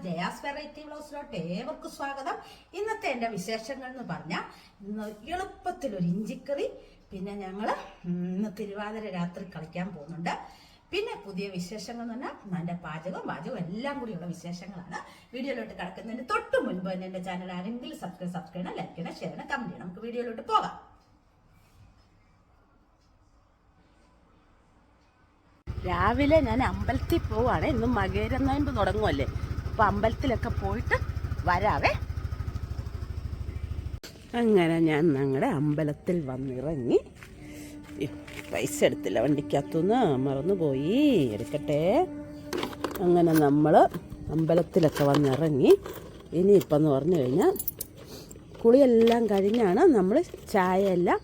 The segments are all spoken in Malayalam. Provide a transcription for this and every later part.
ജയാസ് വെറൈറ്റി വ്ലോഗ്സിലോട്ട് ഏവർക്കും സ്വാഗതം. ഇന്നത്തെ എൻ്റെ വിശേഷങ്ങൾ എന്ന് പറഞ്ഞാൽ ഇന്ന് എളുപ്പത്തിലൊരു ഇഞ്ചിക്കറി, പിന്നെ ഞങ്ങൾ ഇന്ന് തിരുവാതിര രാത്രി കളിക്കാൻ പോകുന്നുണ്ട്. പിന്നെ പുതിയ വിശേഷങ്ങൾ എന്ന് പറഞ്ഞാൽ എൻ്റെ പാചകം എല്ലാം കൂടിയുള്ള വിശേഷങ്ങളാണ്. വീഡിയോയിലോട്ട് കിടക്കുന്നതിന് തൊട്ട് മുൻപ് തന്നെ എൻ്റെ ചാനൽ ആരെങ്കിലും സബ്സ്ക്രൈബ് ചെയ്യണം, ലൈക്ക് ചെയ്യണം, ഷെയർ ചെയ്യണം, കമന്റ് ചെയ്യണം. നമുക്ക് വീഡിയോയിലോട്ട് പോകാം. രാവിലെ ഞാൻ അമ്പലത്തിൽ പോവാണ്. ഇന്ന് മകരനോയമ്പ് തുടങ്ങുമല്ലേ, അപ്പോൾ അമ്പലത്തിലൊക്കെ പോയിട്ട് വരാവേ. അങ്ങനെ ഞാൻ ഞങ്ങളുടെ അമ്പലത്തിൽ വന്നിറങ്ങി. പൈസ എടുത്തില്ല, വണ്ടിക്കകത്തുനിന്ന് മറന്നുപോയി, എടുക്കട്ടെ. അങ്ങനെ നമ്മൾ അമ്പലത്തിലൊക്കെ വന്നിറങ്ങി. ഇനിയിപ്പം എന്ന് പറഞ്ഞു കഴിഞ്ഞാൽ കുളിയെല്ലാം കഴിഞ്ഞാണ് നമ്മൾ ചായ എല്ലാം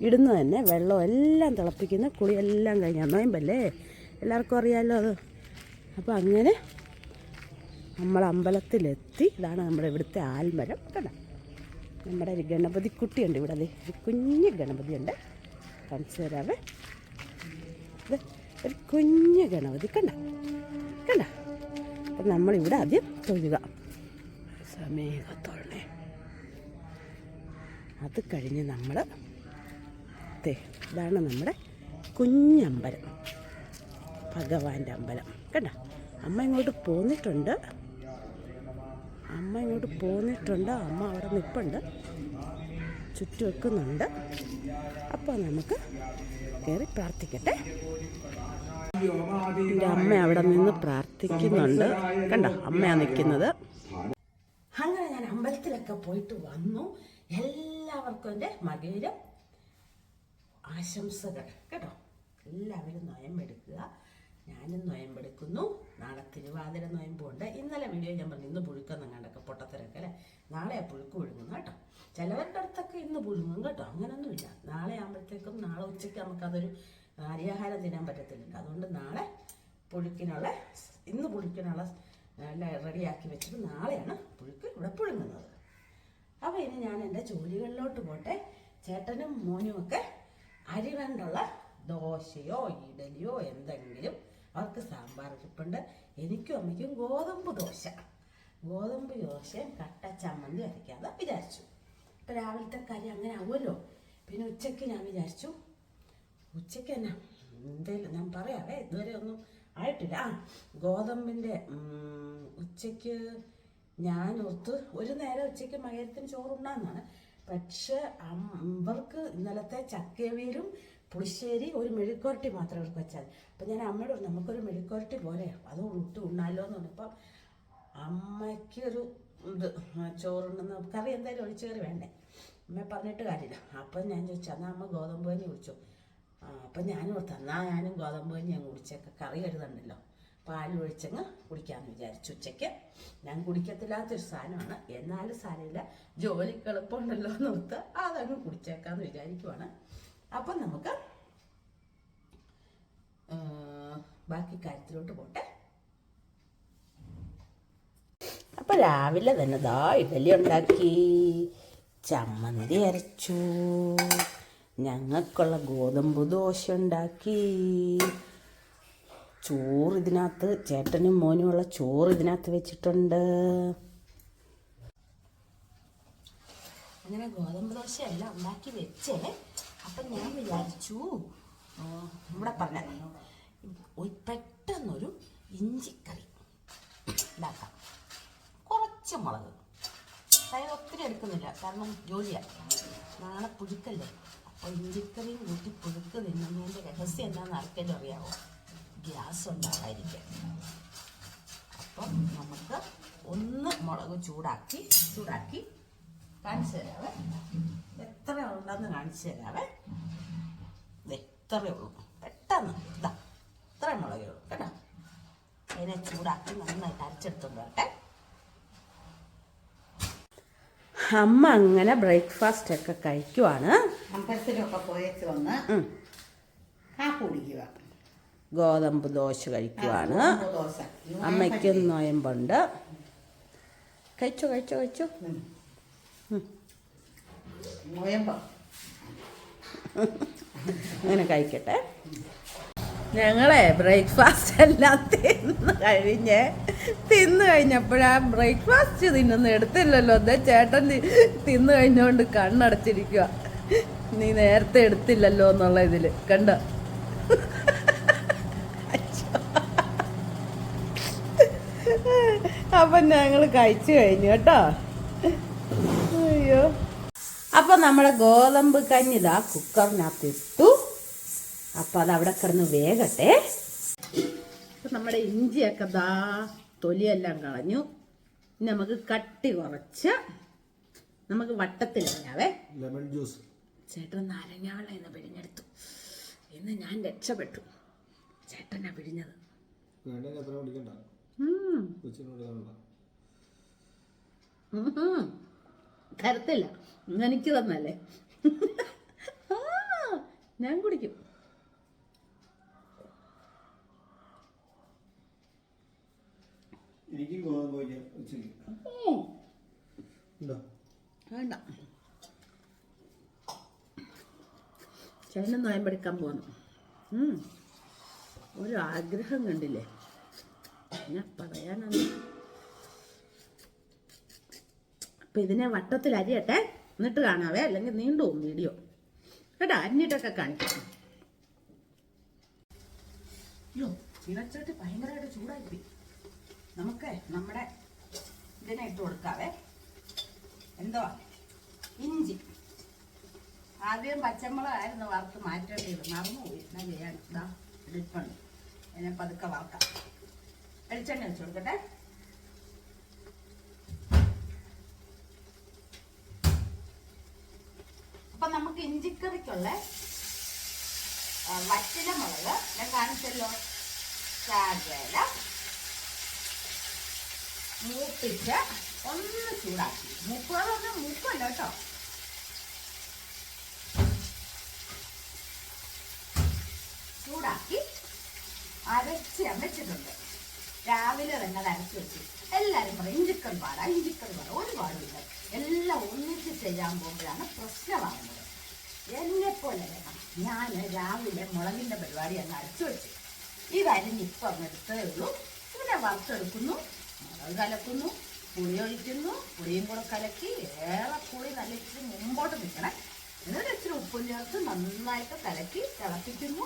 ഇടുന്നത് തന്നെ. വെള്ളം എല്ലാം തിളപ്പിക്കുന്ന കുളിയെല്ലാം കഴിഞ്ഞാൽ നോയമ്പല്ലേ, എല്ലാവർക്കും അറിയാമല്ലോ അത്. അപ്പോൾ അങ്ങനെ നമ്മൾ അമ്പലത്തിലെത്തി. ഇതാണ് നമ്മുടെ ഇവിടുത്തെ ആൽമരം. കണ്ട, നമ്മുടെ ഒരു ഗണപതി കുട്ടിയുണ്ട് ഇവിടെ. അതെ, ഒരു കുഞ്ഞ് ഗണപതിയുണ്ട്, കാണിച്ചു തരാവേ. ഇത് ഒരു കുഞ്ഞ് ഗണപതി, കണ്ട. അപ്പം നമ്മളിവിടെ ആദ്യം തൊഴുക, സമയത്തോളെ. അത് കഴിഞ്ഞ് നമ്മൾ ഇതാണ് നമ്മുടെ കുഞ്ഞമ്പലം, ഭഗവാന്റെ അമ്പലം. കണ്ട, അമ്മ ഇങ്ങോട്ട് പോന്നിട്ടുണ്ട്. അമ്മ അവിടെ നിൽപ്പുണ്ട്, ചുറ്റും വെക്കുന്നുണ്ട്. അപ്പോൾ നമുക്ക് കയറി പ്രാർത്ഥിക്കട്ടെ. എൻ്റെ അമ്മ അവിടെ നിന്ന് പ്രാർത്ഥിക്കുന്നുണ്ട്. കണ്ട, അമ്മയാണ് നിൽക്കുന്നത്. അങ്ങനെ ഞാൻ അമ്പലത്തിലൊക്കെ പോയിട്ട് വന്നു. എല്ലാവർക്കും എൻ്റെ മകര ആശംസകൾ കേട്ടോ. എല്ലാവരും നൊയമ്പെടുക്കുക, ഞാനും നൊയമ്പെടുക്കുന്നു. നാളെ തിരുവാതിര നൊയമ്പുണ്ട്. ഇന്നലെ വീഡിയോ ഞാൻ പറഞ്ഞു ഇന്ന് പുഴുക്കെന്ന് കണ്ടൊക്കെ പൊട്ടത്തിരൊക്കെ അല്ലേ. നാളെ ആ പുഴുക്ക് പുഴുങ്ങുന്നു കേട്ടോ. ചിലവരുടെ അടുത്തൊക്കെ ഇന്ന് പുഴുങ്ങും കേട്ടോ, അങ്ങനൊന്നുമില്ല. നാളെ ആകുമ്പോഴത്തേക്കും നാളെ ഉച്ചയ്ക്ക് നമുക്കതൊരു അരിയാഹാരം തിന്നാൻ പറ്റത്തില്ലല്ലോ. അതുകൊണ്ട് നാളെ പുഴുക്കിനുള്ള ഇന്ന് പുഴുക്കിനുള്ള റെഡിയാക്കി വെച്ചിട്ട് നാളെയാണ് പുഴുക്ക് ഇവിടെ പുഴുങ്ങുന്നത്. അപ്പോൾ ഇനി ഞാൻ എൻ്റെ ജോലികളിലോട്ട് പോട്ടെ. ചേട്ടനും മോനും ഒക്കെ അരി കൊണ്ടുള്ള ദോശയോ ഇഡലിയോ എന്തെങ്കിലും, അവർക്ക് സാമ്പാർ ഇരിപ്പുണ്ട്. എനിക്കും അമ്മയ്ക്കും ഗോതമ്പ് ദോശയും കട്ട ചമ്മന്തി അരയ്ക്കാതെ വിചാരിച്ചു. ഇപ്പം രാവിലത്തെ കറി അങ്ങനെ ആവുമല്ലോ. പിന്നെ ഉച്ചയ്ക്ക് ഞാൻ വിചാരിച്ചു, ഉച്ചയ്ക്ക് തന്നെ എന്തേലും ഞാൻ പറയാവേ, ഇതുവരെ ഒന്നും ആയിട്ടില്ല. ഗോതമ്പിൻ്റെ ഉച്ചയ്ക്ക് ഞാൻ ഓർത്ത് ഒരു നേരം ഉച്ചയ്ക്ക് മകരത്തിന് ചോറുണ്ടാന്നാണ്. പക്ഷെ അവർക്ക് ഇന്നലത്തെ ചക്കയവിയലും പുളിശ്ശേരി ഒരു മെഴുക്കുരട്ടി മാത്രം അവർക്ക് വെച്ചാൽ. അപ്പം ഞാൻ അമ്മയോട് പറഞ്ഞു, നമുക്കൊരു മെഴുക്കുരട്ടി പോലെ അത് ഇട്ട് ഉണ്ണാലോ എന്ന് പറഞ്ഞപ്പോൾ അമ്മയ്ക്കൊരു ഇത് ചോറുണ്ടെന്ന് കറി എന്തായാലും ഒഴിച്ചു കയറി വേണ്ടേ. അമ്മ പറഞ്ഞിട്ട് കാര്യമില്ല. അപ്പം ഞാൻ ചോദിച്ചു, എന്നാൽ അമ്മ ഗോതമ്പ് കഞ്ഞി കുടിച്ചു. അപ്പം ഞാനും ഓർത്ത് എന്നാൽ ഞാനും ഗോതമ്പ് കഞ്ഞി അങ്ങ് കുടിച്ചേക്കെ, കറി കരുതണ്ടല്ലോ, പാൽ ഒഴിച്ചങ്ങ് കുടിക്കാമെന്ന് വിചാരിച്ചു. ഉച്ചയ്ക്ക് ഞാൻ കുടിക്കത്തില്ലാത്തൊരു സാധനമാണ്, എന്നാലും സാരമില്ല, ജോലിക്ക് എളുപ്പമുണ്ടല്ലോ എന്ന് ഓർത്ത് അതങ്ങ് കുടിച്ചേക്കാമെന്ന് വിചാരിക്കുവാണ്. അപ്പം നമുക്ക് ബാക്കി കാര്യത്തിലോട്ട് പോട്ടെ. അപ്പം രാവിലെ തന്നെ ഇഡലി ഉണ്ടാക്കി, ചമ്മന്തി അരച്ചു, ഞങ്ങൾക്കുള്ള ഗോതമ്പ് ദോശ ഉണ്ടാക്കി, ചോറ് ഇതിനകത്ത്, ചേട്ടനും മോനുമുള്ള ചോറ് ഇതിനകത്ത് വെച്ചിട്ടുണ്ട്. അങ്ങനെ ഗോതമ്പ് ദോശ എല്ലാം ഉണ്ടാക്കി വെച്ചേ. അപ്പം ഞാൻ വിചാരിച്ചു ഇവിടെ പറഞ്ഞ പെട്ടെന്നൊരു ഇഞ്ചിക്കറി ഉണ്ടാക്കാം. കുറച്ച് മുളക്, അതായത് ഒത്തിരി എടുക്കുന്നില്ല, കാരണം ജോലിയാണ്. നാളെ പുഴുക്കല്ലേ. അപ്പോൾ ഇഞ്ചിക്കറിയും കൂട്ടി പുഴുക്ക് തിന്നുന്നതിൻ്റെ രഹസ്യം എന്താണെന്ന് ആർക്കെങ്കിലും അറിയാമോ? ഗ്യാസ് ഉണ്ടാകാതിരിക്കാൻ. അപ്പം നമുക്ക് ഒന്ന് മുളക് ചൂടാക്കി കാണിച്ചു തരാവേ. എത്ര ഉണ്ടെന്ന് കാണിച്ചു തരാവേ. ഇത്രയേ ഉള്ളൂ, പെട്ടെന്ന് ഇത്ര മുളകേ ഉള്ളൂ കേട്ടോ. അതിനെ ചൂടാക്കി നന്നായിട്ട് അരച്ചെടുത്തോണ്ട് വരട്ടെ. അമ്മ അങ്ങനെ ബ്രേക്ക്ഫാസ്റ്റ് ഒക്കെ കഴിക്കുവാണ്. അമ്പലത്തിലൊക്കെ പോയേച്ച് വന്ന് കുടിക്കുക, ഗോതമ്പ് ദോശ കഴിക്കുവാണ്. അമ്മയ്ക്ക് നൊയമ്പുണ്ട്. കഴിച്ചു നൊയമ്പ് അങ്ങനെ കഴിക്കട്ടെ. ഞങ്ങളെ ബ്രേക്ക്ഫാസ്റ്റ് എല്ലാം തിന്നു കഴിഞ്ഞപ്പോഴാ ബ്രേക്ക്ഫാസ്റ്റ് തിന്നൊന്നും എടുത്തില്ലല്ലോ. എന്താ ചേട്ടൻ തിന്നു കഴിഞ്ഞോണ്ട് കണ്ണടച്ചിരിക്കുക. നീ നേരത്തെ എടുത്തില്ലല്ലോ എന്നുള്ള ഇതില് കണ്ട. അപ്പൊ ഞങ്ങള് കഴിച്ചു കഴിഞ്ഞു കേട്ടോ. അയ്യോ. അപ്പൊ നമ്മുടെ ഗോതമ്പ് കഞ്ഞി ഇതാ കുക്കറിനകത്ത് ഇട്ടു. അപ്പൊ അത് അവിടെ കിടന്ന് വേഗട്ടെ. നമ്മുടെ ഇഞ്ചിയൊക്കെ ദാ തൊലിയെല്ലാം കളഞ്ഞു. ഇനി നമുക്ക് കട്ടി കുറച്ച് നമുക്ക് വട്ടത്തിലറിയാവേ. ലെമൺ ജ്യൂസ് ചേട്ടൻ നാരങ്ങ വെള്ളം ഇന്ന് പിഴിഞ്ഞെടുത്തു. ഇന്ന് ഞാൻ രക്ഷപ്പെട്ടു. ചേട്ടനാ പിഴിഞ്ഞത്. തരത്തില്ല, എനിക്ക് തന്നല്ലേ. ഞാൻ കുടിക്കും. വേണ്ട, ചേട്ടൻ നോയമ്പെടുക്കാൻ പോന്നു. ഒരു ആഗ്രഹം കണ്ടില്ലേ, ഞാൻ പറയാനാണ്. അപ്പൊ ഇതിനെ വട്ടത്തിൽ അരിയട്ടെ, എന്നിട്ട് കാണാവേ, അല്ലെങ്കിൽ നീണ്ടു പോകും വീഡിയോ കേട്ടോ. അരിഞ്ഞിട്ടൊക്കെ കാണിക്കാം. അയ്യോ, ഇവച്ചോട്ട് ഭയങ്കരമായിട്ട് ചൂടായി. നമുക്ക് നമ്മുടെ ഇതിനെ ഇട്ട് കൊടുക്കാവേ. എന്തോ ഇഞ്ചി ആദ്യം പച്ചമുളകായിരുന്നു വറുത്ത് മാറ്റേണ്ടത്, മറന്നുപോയി. എന്നാ ചെയ്യാൻ ഇതാ ഇടിപ്പുണ്ട്. അതിനെ പതുക്കെ വറുക്കാം. വെളിച്ചെണ്ണ വെച്ച് കൊടുക്കട്ടെ. അപ്പൊ നമുക്ക് ഇഞ്ചിക്കറിക്കുള്ള വറ്റല മുളക് ഞാൻ കാണിച്ചല്ലോ. ചാകല മൂപ്പിച്ച് ഒന്ന് ചൂടാക്കി. മൂപ്പല്ല കേട്ടോ. ചൂടാക്കി അരച്ച് വെച്ചിട്ടുണ്ട്. രാവിലെ തന്നെ അത് അരച്ച് വെച്ചു. എല്ലാവരും പറയും ഇഞ്ചിക്കറി പാടാ, ഇഞ്ചിക്കറി പാടാ. ഒരുപാടില്ല. എല്ലാം ഒന്നിച്ച് ചെയ്യാൻ പോകുമ്പോഴാണ് പ്രശ്നമാകുന്നത്. എന്നെപ്പോലെ വേണം. ഞാൻ രാവിലെ മുളകിൻ്റെ പരിപാടി അങ്ങ് അരച്ചു വെച്ചു. ഇതരിഞ്ഞിപ്പം അങ്ങ് എടുത്തേ ഉള്ളൂ. ഇതിനെ വറുത്തെടുക്കുന്നു, മുളക് കലക്കുന്നു, പുളി ഒഴിക്കുന്നു. പുളിയും കൂടെ കലക്കി ഏറെ പുളി നല്ല ഇച്ചിരി മുമ്പോട്ട് നിൽക്കണം. എന്നിട്ട് ഇച്ചിരി ഉപ്പും ചേർത്ത് നന്നായിട്ട് കലക്കി തിളപ്പിക്കുന്നു.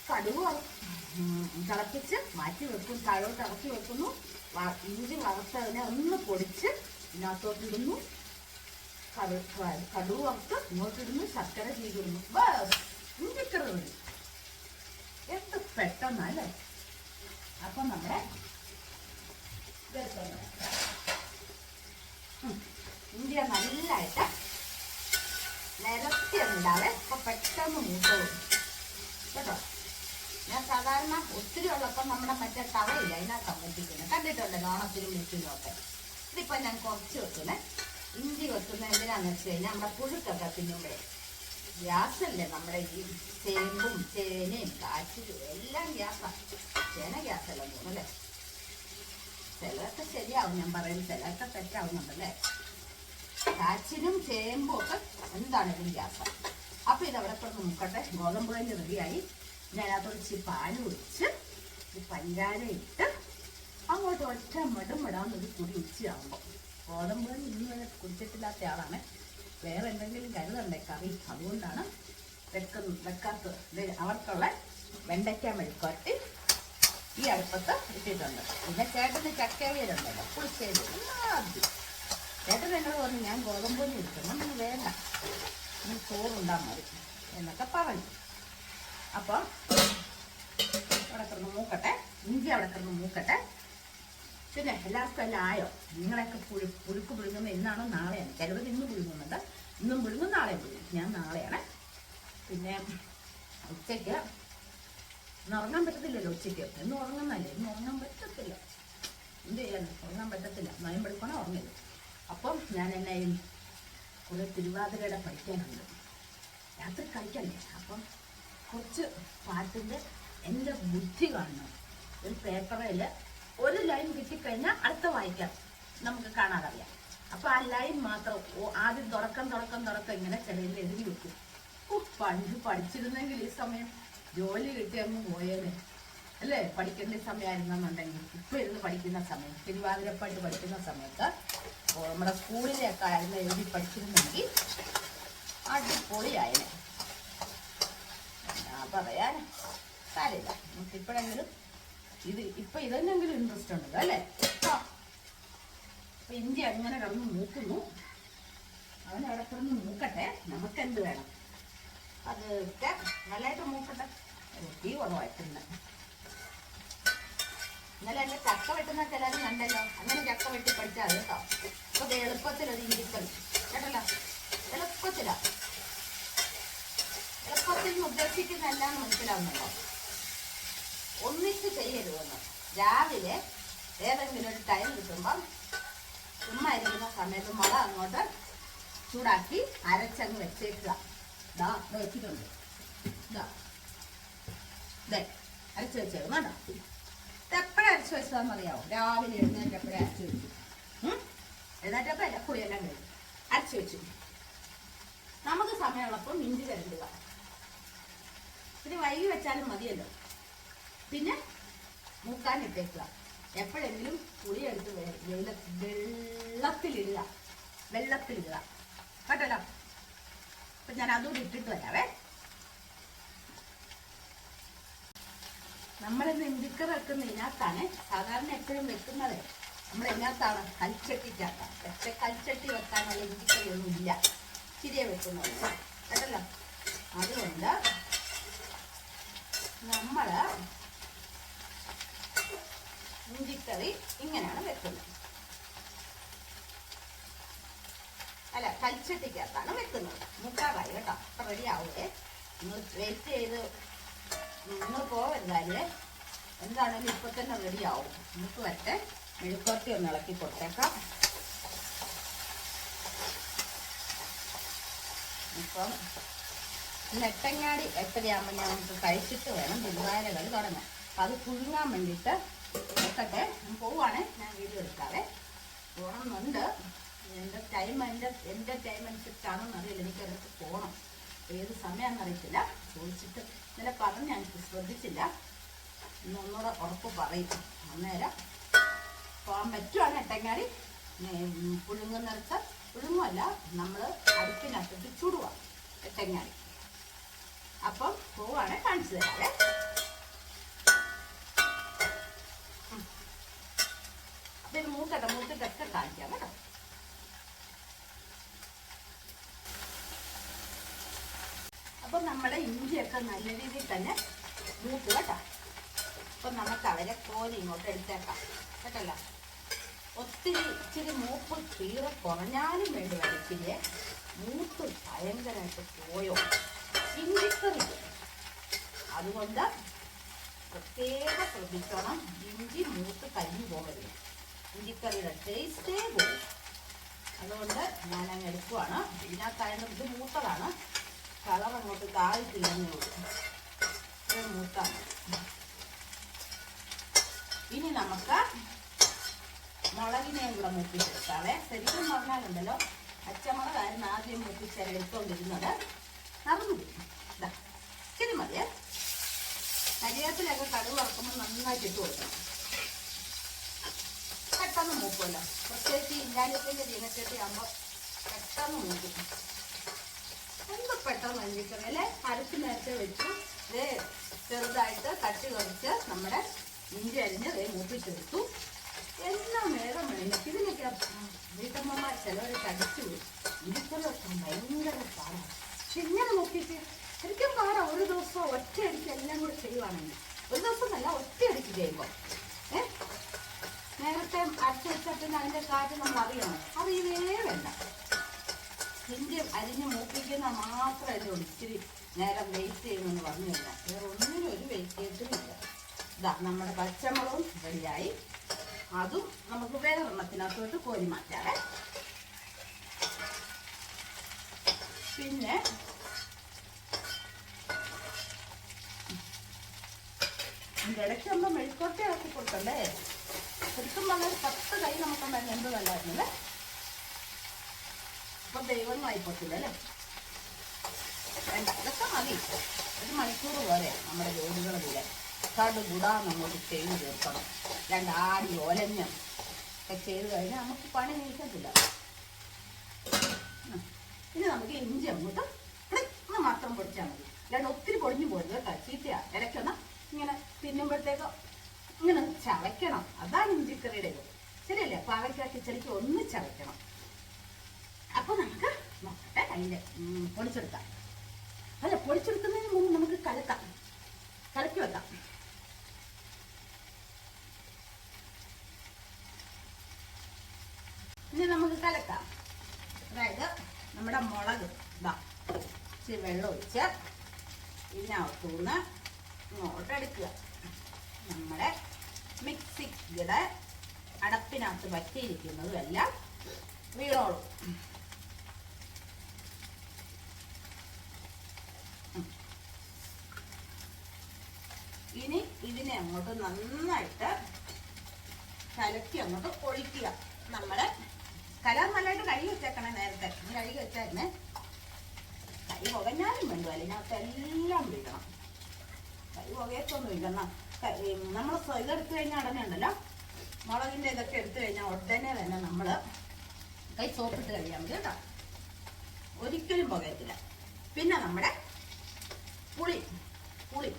കടുക് തിളപ്പിച്ച് മാറ്റി വെക്കും. താഴോട്ട് ഇറക്കി വെക്കുന്നു. ഇഞ്ചി വറുത്തതിനെ ഒന്ന് പൊടിച്ച് ഇതിനകത്തോട്ട് ഇടുന്നു. കടുക് വറുത്ത് ഇങ്ങോട്ടിടുന്നു. ശർക്കര ചെയ്തിടുന്നു. ബസ് ഇഞ്ചിക്കറി വരും. എന്ത് പെട്ടെന്നല്ലേ. അപ്പം നമ്മുടെ ഇഞ്ചി നല്ലതായിട്ട് നിരത്തി ഉണ്ടാവേ. അപ്പൊ പെട്ടെന്ന് മൂത്തോളൂ കേട്ടോ. ഞാൻ സാധാരണ ഒത്തിരി ഉള്ളപ്പം നമ്മുടെ മറ്റേ തവയില്ല, അതിനകത്താണ് വെപ്പിക്കുന്നത്. കണ്ടിട്ടുണ്ട് ഓണത്തിനും വിളിക്കുന്നതും ഒക്കെ. ഇതിപ്പോൾ ഞാൻ കുറച്ച് വെക്കുന്നേ. ഇഞ്ചി വെക്കുന്ന എന്തിനാന്ന് വെച്ച് കഴിഞ്ഞാൽ നമ്മുടെ പുഴുക്കൊക്കെ തിന്നുമ്പോഴേ ഗ്യാസല്ലേ. നമ്മുടെ ഈ ചേമ്പും ചേനയും കാച്ചിലും എല്ലാം ഗ്യാസാണ്. ചേന ഗ്യാസല്ല തോന്നല്ലേ. ചിലതൊക്കെ ശരിയാവും, ഞാൻ പറയും. ചിലതൊക്കെ തെറ്റാവുന്നുണ്ടല്ലേ. കാച്ചിലും ചേമ്പും ഒക്കെ എന്താണെങ്കിലും ഗ്യാസാണ്. അപ്പം ഇതവിടെ കിടന്ന് മുക്കട്ടെ. ഗോതമ്പ് കഞ്ഞി റെഡിയായി. ഞാനകത്തോട് ഇച്ചിരി പാല് ഒഴിച്ച് ഈ പഞ്ചാര ഇട്ട് അങ്ങോട്ട് ഒറ്റ മെടുമെടാന്നൊരു കുടി ഉച്ചയാകുമ്പോൾ. ഗോതമ്പ് കഞ്ഞി ഇന്ന് വരെ കുടിച്ചിട്ടില്ലാത്ത ആളാണ്. വേറെ എന്തെങ്കിലും കരുതണ്ടേ കറി, അതുകൊണ്ടാണ് വെക്കാത്തത്. അവർക്കുള്ള വെണ്ടയ്ക്ക മെഴുക്കുവരട്ടി ഈ അടുപ്പത്ത് ഇട്ടിട്ടുണ്ട്. പിന്നെ ചേട്ടന് ചക്കവിയലുണ്ടല്ലോ, പുളിശ്ശേരി. ആദ്യം ചേട്ടൻ എന്നോട് പറഞ്ഞു ഞാൻ ഗോതമ്പ് കഞ്ഞി എടുക്കണം, നിങ്ങൾ വേണ്ട, നീ ചോറുണ്ടാൽ മതി എന്നൊക്കെ പറഞ്ഞു. അപ്പം അവിടെ കിടന്ന് മൂക്കട്ടെ. ഇഞ്ചി അവിടെ കിടന്ന് മൂക്കട്ടെ. പിന്നെ എല്ലാവർക്കും എല്ലാം ആയോ? നിങ്ങളെയൊക്കെ പുഴുക്ക് പുഴുങ്ങുന്നത് ഇന്നാണോ നാളെയാണ്? ചിലവർ ഇന്ന് പുഴുങ്ങുന്നുണ്ട്. ഇന്നും പുഴുങ്ങും, നാളെയും പുഴുങ്ങും. ഞാൻ നാളെയാണ്. പിന്നെ ഉച്ചയ്ക്ക് ഇന്ന് ഉറങ്ങാൻ പറ്റത്തില്ലല്ലോ. ഉച്ചയ്ക്ക് ഇന്ന് ഉറങ്ങുന്നല്ലേ. ഇന്ന് ഉറങ്ങാൻ പറ്റത്തില്ല. എന്ത് ചെയ്യാൻ? ഉറങ്ങാൻ പറ്റത്തില്ല. നോയമ്പെടുക്കണോ ഉറങ്ങില്ല. അപ്പം ഞാൻ എന്നെ കുറേ തിരുവാതിരയുടെ പഠിക്കാനുണ്ട്. രാത്രി കളിക്കണ്ടേ. അപ്പം കുറച്ച് പാട്ടിൻ്റെ എൻ്റെ ബുദ്ധി കാണണം. ഒരു പേപ്പറിൽ ഒരു ലൈൻ കിട്ടിക്കഴിഞ്ഞാൽ അടുത്ത വായിക്കാം, നമുക്ക് കാണാതറിയാം. അപ്പോൾ ആ ലൈൻ മാത്രം ആദ്യം തുടക്കം ഇങ്ങനെ ചിലയിൽ എഴുതി വെക്കും. പണ്ട് പഠിച്ചിരുന്നെങ്കിൽ ഈ സമയം ജോലി കിട്ടിയങ്ങ് പോയേനെ അല്ലേ? പഠിക്കേണ്ട സമയമായിരുന്നെന്നുണ്ടെങ്കിൽ ഇപ്പം ഇരുന്ന് പഠിക്കുന്ന സമയം, തിരുവാതിരപ്പാട്ട് പഠിക്കുന്ന സമയത്ത് നമ്മുടെ സ്കൂളിലൊക്കെ ആയിരുന്നു എഴുതി പഠിച്ചിരുന്നെങ്കിൽ അടിപൊളിയായനെ. ഞാൻ പറയാൻ കാര്യമില്ല, നമുക്ക് ഇപ്പോഴെങ്കിലും ഇപ്പം ഇതെന്നെങ്കിലും ഇൻട്രസ്റ്റ് ഉണ്ടല്ലോ അല്ലേ? അപ്പം ഇഞ്ചി അങ്ങനെ കിടന്ന് മൂക്കുന്നു, അവൻ അവിടെ കിടന്ന് മൂക്കട്ടെ, നമുക്കെന്ത് വേണം അതൊക്കെ നല്ലതായിട്ട് മൂക്കട്ടെ. തീ കുറവായിട്ടുണ്ട്. ഇന്നലെ എന്നെ ചക്ക വെട്ടുന്ന ചിലരും കണ്ടല്ലോ, അങ്ങനെ ചക്ക വെട്ടി പഠിച്ചാൽ കേട്ടോ. അപ്പൊ ഇത് എളുപ്പത്തിലൊരു ഇരിക്കൽ കേട്ടല്ലോ, എളുപ്പത്തിൽ ഉദ്ദേശിക്കുന്ന എല്ലാം മനസ്സിലാവുന്നുണ്ടോ? ഒന്നിച്ച് ചെയ്യരുതെന്ന്. രാവിലെ ഏതെങ്കിലും ഒരു ടൈം കിട്ടുമ്പം ചുമ്മാ ഇരിക്കുന്ന സമയത്ത് മുള അങ്ങോട്ട് ചൂടാക്കി അരച്ചങ്ങ് വെച്ചേക്കുക. വെച്ചിട്ടുണ്ട്, അരച്ച് വെച്ചേക്കും കേട്ടോ. എപ്പോഴും അരച്ച് വെച്ചതാന്ന് അറിയാവോ? രാവിലെ എഴുന്നേറ്റപ്പോഴേ അരച്ച് വെച്ചു. എഴുന്നേറ്റപ്പോൾ അല്ല, കുളിയെല്ലാം കഴിഞ്ഞു അരച്ച് വെച്ചു. നമുക്ക് സമയമുള്ളപ്പോൾ ഇഞ്ചി തരണ്ടുക. പിന്നെ വൈകി വെച്ചാലും മതിയല്ലോ. പിന്നെ മൂക്കാൻ ഇട്ടേക്കുക. എപ്പോഴെങ്കിലും പുളിയെടുത്ത് വെള്ളത്തിലിടുക കേട്ടല്ലോ. അപ്പം ഞാൻ അതുകൂടി ഇട്ടിട്ട് വരാവേ. നമ്മളിന്ന് ഇഞ്ചിക്കറി വെക്കുന്ന ഇതിനകത്താണ് സാധാരണ എപ്പോഴും വെക്കുന്നത്. നമ്മൾ ഇതിനകത്താണ് കൽച്ചട്ടിക്കകത്താണ്. പക്ഷെ കൽച്ചട്ടി വെക്കാനുള്ള ഇഞ്ചിക്കറി ഒന്നും ഇല്ല, ചിരിയെ വെക്കുന്നത് കേട്ടല്ലോ. അതുകൊണ്ട് നമ്മൾ ഇഞ്ചിക്കറി ഇങ്ങനെയാണ് വെക്കുന്നത്. അല്ല, കൽച്ചട്ടിക്കകത്താണ് വെക്കുന്നത്. മുക്കാറായി കേട്ടോ. അപ്പം റെഡി ആവൂലേ, നിങ്ങൾ വെയിറ്റ് ചെയ്ത് നിങ്ങൾ പോവരുതാല്ലേ. എന്താണെങ്കിലും ഇപ്പം തന്നെ റെഡി ആവും. നമുക്ക് വരട്ടെ, മെഴുക്കുവരട്ടി ഒന്ന് ഇളക്കി കൊടുത്തേക്കാം. ഇപ്പം നെട്ടങ്ങാടി എട്ടരയാകുമ്പോൾ നമുക്ക് കഴിച്ചിട്ട് വേണം തിരുവാതിരകൾ തുടങ്ങാൻ. അപ്പം അത് പുഴുങ്ങാൻ വേണ്ടിയിട്ട് വെക്കട്ടെ. പോവുകയാണെ ഞാൻ വീഡിയോ എടുക്കാതെ പോകണമെന്നുണ്ട്. എൻ്റെ ടൈം അനുസരിച്ചാണെന്ന് അറിയില്ല, എനിക്കതിനകത്ത് പോകണം. ഏത് സമയമാണെന്ന് അറിയത്തില്ല. ചോദിച്ചിട്ട് ഇന്നലെ പറഞ്ഞ് എനിക്ക് ശ്രദ്ധിച്ചില്ല. ഒന്നുകൂടെ ഉറപ്പ് പറയും. അന്നേരം പോകാൻ പറ്റുവാണ്. എട്ടങ്ങാടി പുഴുങ്ങുന്നിടത്ത് പുഴുങ്ങുമല്ല, നമ്മൾ അടുപ്പിനകത്തിട്ട് ചുടുക എട്ടങ്ങാടി. അപ്പം പോവാണ്, കാണിച്ചു തരാവേ. അപ്പം ഇത് മൂത്തിട്ടൊക്കെ കാണിക്കാം കേട്ടോ. അപ്പം നമ്മുടെ ഇഞ്ചിയൊക്കെ നല്ല രീതിയിൽ തന്നെ മൂത്ത് കേട്ടോ. അപ്പം നമുക്ക് അവരെ കോരി ഇങ്ങോട്ട് എടുത്തേക്കാം കേട്ടല്ലോ. ഇച്ചിരി മൂപ്പ് തീരെ കുറഞ്ഞാലും വേണ്ടി വരത്തില്ലേ. മൂത്ത് ഭയങ്കരമായിട്ട് പോയോ ഇഞ്ചിക്കറി. അതുകൊണ്ട് പ്രത്യേകം ശ്രദ്ധിക്കണം, ഇഞ്ചി മൂത്ത് കരിഞ്ഞു പോകരുത്. ഇഞ്ചിക്കറിയുടെ ടേസ്റ്റേ പോകും. അതുകൊണ്ട് ഞാനങ്ങ് എടുക്കുവാണ്. ഇതിനകത്തായാലും ഇത് മൂത്തതാണ്, കളർ അങ്ങോട്ട് താഴ്ത്തില്ലെന്നേ ഉള്ളൂ. ഇത് മൂത്താണ്. ഇനി നമുക്ക് മുളകിനെയും കൂടെ മൂപ്പിച്ചെടുക്കാവേ. ശരിക്കും പറഞ്ഞാലുണ്ടല്ലോ, പച്ചമുളകായിരുന്നു ആദ്യം മൂപ്പിച്ചെടുത്തോണ്ടിരുന്നത്. നടന്നു ഇച്ചിരി മതിയേ. കരിവേപ്പിലൊക്കെ കടുക് വറക്കുമ്പോൾ നന്നായിട്ട് ഇട്ട് കൊടുക്കണം. പെട്ടെന്ന് മൂക്കുമല്ലോ, പ്രത്യേകിച്ച് ഇഞ്ചാലിപ്പിൻ്റെ ചീനച്ചട്ടി ആകുമ്പോൾ പെട്ടെന്ന് മൂക്കും. എന്ത് പെട്ടെന്ന് ഇഞ്ചിക്കറി അല്ലേ. അരച്ച് നേരത്തെ വെച്ചു. ഇതേ ചെറുതായിട്ട് കട്ടി കുറച്ച് നമ്മുടെ ഇഞ്ചി അരിഞ്ഞ് മൂപ്പിച്ചെടുത്തു. എല്ലാം വേഗം വേണം. ഇതിനൊക്കെ വീട്ടമ്മമാർ ചിലവർ കടിച്ചു പോയി. ഇരിക്കലൊക്കെ ഭയങ്കര പാടാണ്. പക്ഷെ ഇങ്ങനെ നോക്കിയിട്ട് ശരിക്കും പാടാം. ഒരു ദിവസം ഒറ്റയടിക്ക് എല്ലാം കൂടെ ചെയ്യുവാണെങ്കിൽ, ഒരു ദിവസം നല്ല ഒറ്റയടിക്ക് ചെയ്യുമ്പോൾ നേരത്തെ അരച്ച് വെച്ചിട്ട് അതിൻ്റെ കാര്യം നമ്മൾ അറിയണം. അറിയുകയേ വേണ്ട. ഇഞ്ചി അരിഞ്ഞ് മൂപ്പിക്കുന്ന മാത്രമല്ലേ ഉള്ളൂ ഇച്ചിരി നേരം വെയിറ്റ് ചെയ്യുമെന്ന് പറഞ്ഞു കഴിഞ്ഞാൽ. വേറെ ഒന്നിനും ഒരു വെയിറ്റേറ്റുമില്ല. ഇതാ നമ്മുടെ പച്ചമുളകും റെഡിയായി. അതും നമുക്ക് വേറെണ്ണത്തിനകത്തോട്ട് കോരി മാറ്റാവേ. പിന്നെ ഇതിൻ്റെ ഇടയ്ക്കുമ്പോൾ മെഴുക്കോട്ടെ ആക്കി കൊടുക്കണ്ടേ. ശരിക്കും പറഞ്ഞാൽ 10 കൈ നമുക്കുണ്ടായിരുന്നു എന്ത് നല്ലതായിരുന്നല്ലേ. അപ്പം ദൈവമൊന്നും ആയിപ്പോട്ടില്ല അല്ലേ. വേണ്ട, ഇതൊക്കെ മതി. 1 മണിക്കൂർ പോരെ നമ്മുടെ ജോലികൾ കൂടെ കടുകൂടാൻ അങ്ങോട്ട് ചെയ്ത് തീർക്കണം. രണ്ടാടി ഒലഞ്ഞ് ഒക്കെ ചെയ്ത് കഴിഞ്ഞാൽ നമുക്ക് പണി നീക്കത്തില്ല. ഇനി നമുക്ക് ഇഞ്ചി അങ്ങോട്ട് ഒന്ന് മാത്രം പൊടിച്ചാൽ മതി. അല്ലാണ്ട് ഒത്തിരി പൊടിഞ്ഞു പോരുത് കേട്ടോ, ചീത്തയാ. ഇടയ്ക്കൊന്ന് ഇങ്ങനെ തിന്നുമ്പോഴത്തേക്ക് ഇങ്ങനെ ചവയ്ക്കണം. അതാണ് ഇഞ്ചിക്കറിയുടെ ഇത്. ശരിയല്ലേ? പാവയ്ക്ക കിച്ചടിക്ക് ഒന്ന് ചവയ്ക്കണം. അപ്പോൾ നമുക്ക് നോക്കട്ടെ അതിൻ്റെ പൊടിച്ചെടുക്കാം. അല്ല, പൊടിച്ചെടുക്കുന്നതിന് മുമ്പ് നമുക്ക് കലക്കാം, കലക്കി വെക്കാം. ഇനി നമുക്ക് കലക്കാം. അതായത് നമ്മുടെ മുളക് ഇതാ ഇച്ചിരി വെള്ളം ഒഴിച്ച് ഇതിനകത്തുനിന്ന് ഇങ്ങോട്ടെടുക്കുക. നമ്മുടെ മിക്സിയുടെ അടപ്പിനകത്ത് പറ്റിയിരിക്കുന്നതും എല്ലാം വീണോളും. ഇനി ഇതിനെ അങ്ങോട്ട് നന്നായിട്ട് കലക്കി അങ്ങോട്ട് ഒഴിക്കുക. നമ്മുടെ കലം നല്ലതായിട്ട് കഴുകി വെച്ചേക്കണേ. നേരത്തെ കഴുകി വെച്ചായിരുന്നേ. കൈ പുകഞ്ഞാലും വേണ്ടു, അതിനകത്ത് എല്ലാം വീഴണം. കൈ പുകയത്തൊന്നും ഇല്ലെന്ന നമ്മൾ ഇതെടുത്തു കഴിഞ്ഞാൽ ഉടനെ ഉണ്ടല്ലോ, മുളകിൻ്റെ ഇതൊക്കെ എടുത്തു കഴിഞ്ഞാൽ ഉടനെ തന്നെ നമ്മൾ കൈ സോപ്പിട്ട് കഴിയാൻ മതി കേട്ടോ. ഒരിക്കലും പുകയത്തില്ല. പിന്നെ നമ്മുടെ പുളി പുളി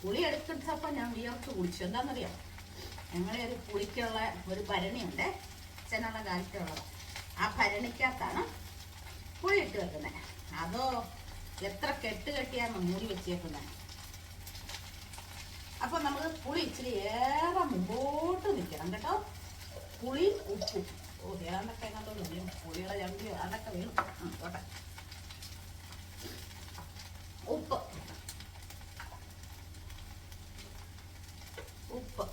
പുളി എടുത്തപ്പോൾ ഞാൻ വിയർത്ത് കുടിച്ചു. എന്താണെന്നറിയാം, ഞങ്ങളുടെ ഒരു പുളിക്കുള്ള ഒരു ഭരണിയുണ്ട്, അച്ഛനുള്ള കാലത്തുള്ളത്. ആ ഭരണിക്കകത്താണ് പുളി ഇട്ട് വെക്കുന്നത്. അതോ എത്ര കെട്ട് കെട്ടിയാണ് മൂടി വെച്ചേക്കുന്നത്. അപ്പൊ നമുക്ക് പുളി ഇച്ചിരി ഏറെ മുമ്പോട്ട് നിൽക്കണം കേട്ടോ. പുളിയും ഉപ്പും. ഓ, ഏതാണ്ടൊക്കെ എങ്ങോട്ടോ വീഴും, പുളിയുടെ ചണ്ടിയോ അതൊക്കെ വീഴും. കോട്ടെ. ഉപ്പ് ഉപ്പ്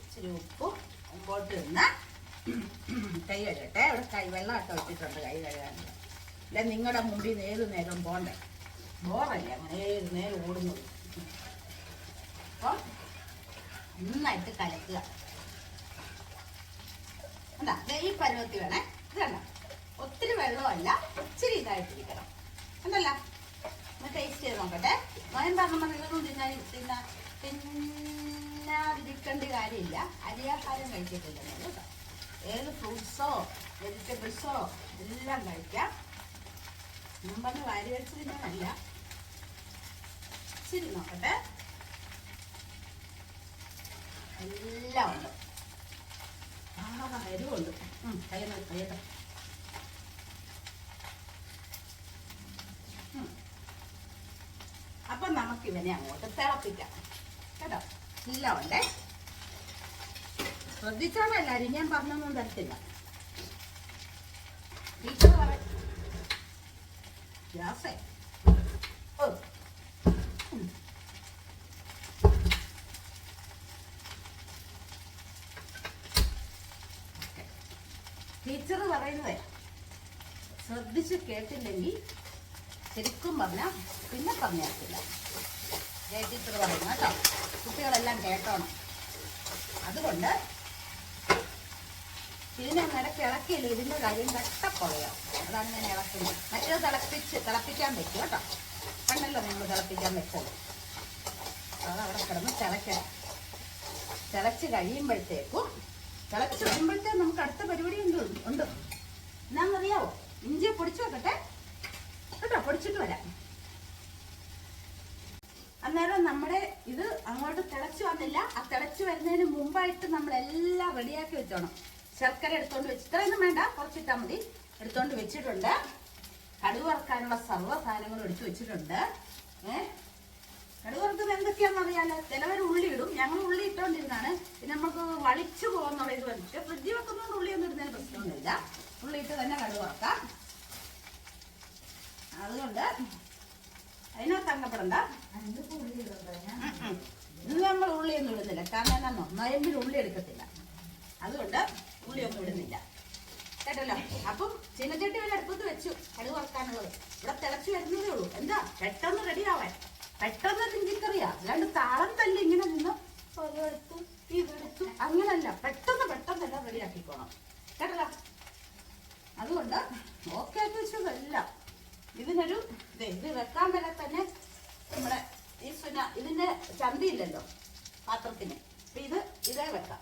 ഇച്ചിരി ഉപ്പും മുമ്പോട്ട് നിന്ന് കൈ കഴുകട്ടെ. അവിടെ കൈ വെള്ളമൊക്കെ വെച്ചിട്ടുണ്ട് കൈ കഴുകാനുള്ള. അല്ലെ നിങ്ങളുടെ മുമ്പിൽ നിന്ന് ഏത് നേരം പോണ്ടേ, ബോറല്ലേ അങ്ങനെ ഏത് നേരം ഓടുന്നത്. അപ്പം നന്നായിട്ട് കലക്കുക. എന്താ ഈ പരുവത്തി വേണേ. ഇത് കണ്ട, ഒത്തിരി വെള്ളമല്ല, ഇച്ചിരി ഇതായിട്ടിരിക്കണം. എന്തല്ല ഒന്ന് ടേസ്റ്റ് ചെയ്ത് നോക്കട്ടെ. നോയമ്പ് പറഞ്ഞപ്പോൾ നിങ്ങളൊന്നും തിന്നാതിരിക്കേണ്ട കാര്യമില്ല. അരിയാഹാരം കഴിക്കത്തില്ല കേട്ടോ. ഏത് ഫ്രൂട്ട്സോ വെജിറ്റബിൾസോ എല്ലാം കഴിക്കാം. ഞാൻ പറഞ്ഞ് വാരി വെച്ച് തിന്നാനല്ല. ശരി, നോക്കട്ടെ. എല്ലാം ഉണ്ട്. എരിവുണ്ട്. കഴിയട്ടെ. അപ്പൊ നമുക്ക് ഇവനെ അങ്ങോട്ട് തിളപ്പിക്കാം കേട്ടോ. എല്ലാം ഉണ്ടേ. ശ്രദ്ധിച്ചാണോ എല്ലാരും, ഞാൻ പറഞ്ഞൊന്നും തരത്തില്ല. ടീച്ചർ ഗ്യാസേ ടീച്ചർ പറയുന്നത് ശ്രദ്ധിച്ച് കേട്ടില്ലെങ്കിൽ ശരിക്കും പറഞ്ഞാൽ പിന്നെ പറഞ്ഞിട്ടില്ല. ജയ ടീച്ചർ പറയുന്നത് കേട്ടോ. കുട്ടികളെല്ലാം കേട്ടോണം. അതുകൊണ്ട് ഇതിനെ ഇടയ്ക്ക് ഇളക്കിയില്ല, ഇതിൻ്റെ കാര്യം കട്ടപ്പൊളയോ. അതാണ് ഞാൻ ഇളക്കുന്നത്. മറ്റേത് തിളപ്പിക്കാൻ വെക്കും കേട്ടോ. കണ്ണല്ലോ നിങ്ങൾ തിളപ്പിക്കാൻ വെച്ചത്. അതവിടെ കിടന്ന് തിളയ്ക്കണം. തിളച്ച് കഴിയുമ്പോഴത്തേക്കും തിളച്ച് വരുമ്പോഴത്തേക്കും നമുക്ക് അടുത്ത പരിപാടി ഉണ്ട്. എന്നാന്നറിയാവോ, ഇഞ്ചി പൊടിച്ചു വെക്കട്ടെ കേട്ടോ. പൊടിച്ചിട്ട് വരാം. അന്നേരം നമ്മുടെ ഇത് അങ്ങോട്ട് തിളച്ചു വന്നില്ല. ആ തിളച്ചു വരുന്നതിന് മുമ്പായിട്ട് നമ്മളെല്ലാം റെഡിയാക്കി വെച്ചോണം. ശർക്കര എടുത്തോണ്ട് വെച്ച്, ഇത്രയൊന്നും വേണ്ട, കുറച്ചിട്ടാൽ മതി. എടുത്തോണ്ട് വെച്ചിട്ടുണ്ട്. കടുക് വറുക്കാനുള്ള സർവ്വ സാധനങ്ങളും എടുത്തു വെച്ചിട്ടുണ്ട്. കടുക് വറുക്കുന്നത് എന്തൊക്കെയാണെന്ന് അറിയാലോ. ചിലവർ ഉള്ളി ഇടും, ഞങ്ങൾ ഉള്ളി ഇട്ടോണ്ടിരുന്നാണ്. പിന്നെ നമുക്ക് വളിച്ചു പോകുന്നുള്ള ഇത് വന്നിട്ട് ഫ്രിഡ്ജിൽ വെക്കുന്നതുകൊണ്ട് ഉള്ളിയൊന്നും ഇടുന്നതിന് പ്രശ്നമൊന്നുമില്ല. ഉള്ളി ഇട്ട് തന്നെ കടുക് വറുക്കാം. അതുകൊണ്ട് അതിനകത്ത് അങ്കപ്പെടണ്ട. ഇന്ന് നമ്മൾ ഉള്ളിയൊന്നും ഇടുന്നില്ല. കാരണം എന്നാന്നോ, നയമ്പിൽ ഉള്ളി എടുക്കത്തില്ല. അതുകൊണ്ട് ഉള്ളിയൊന്നും ഇടുന്നില്ല കേട്ടല്ലോ. അപ്പം ചീനച്ചട്ടി വരെ അടുപ്പത്ത് വെച്ചു കടുക് വറുക്കാനുള്ളത്. ഇവിടെ തിളച്ചു വരുന്നതേ ഉള്ളൂ. എന്താ പെട്ടെന്ന് റെഡി ആവാൻ, പെട്ടെന്ന് ഇഞ്ചിക്കറിയാ. അല്ലാണ്ട് താളം തല്ലി ഇങ്ങനെ നിന്ന് അതെടുത്തു ഇതെടുത്തു അങ്ങനല്ല. പെട്ടെന്ന് എല്ലാം റെഡിയാക്കിക്കോണം കേട്ടല്ലോ. അതുകൊണ്ട് ഓക്കെ ആക്കി വെച്ചതല്ല. ഇതിനൊരു ഇത് വെക്കാൻ വരെ തന്നെ നമ്മുടെ ഈ ഇതിന്റെ ചന്തിയില്ലല്ലോ പാത്രത്തിന്. അപ്പൊ ഇതേ വെക്കാം.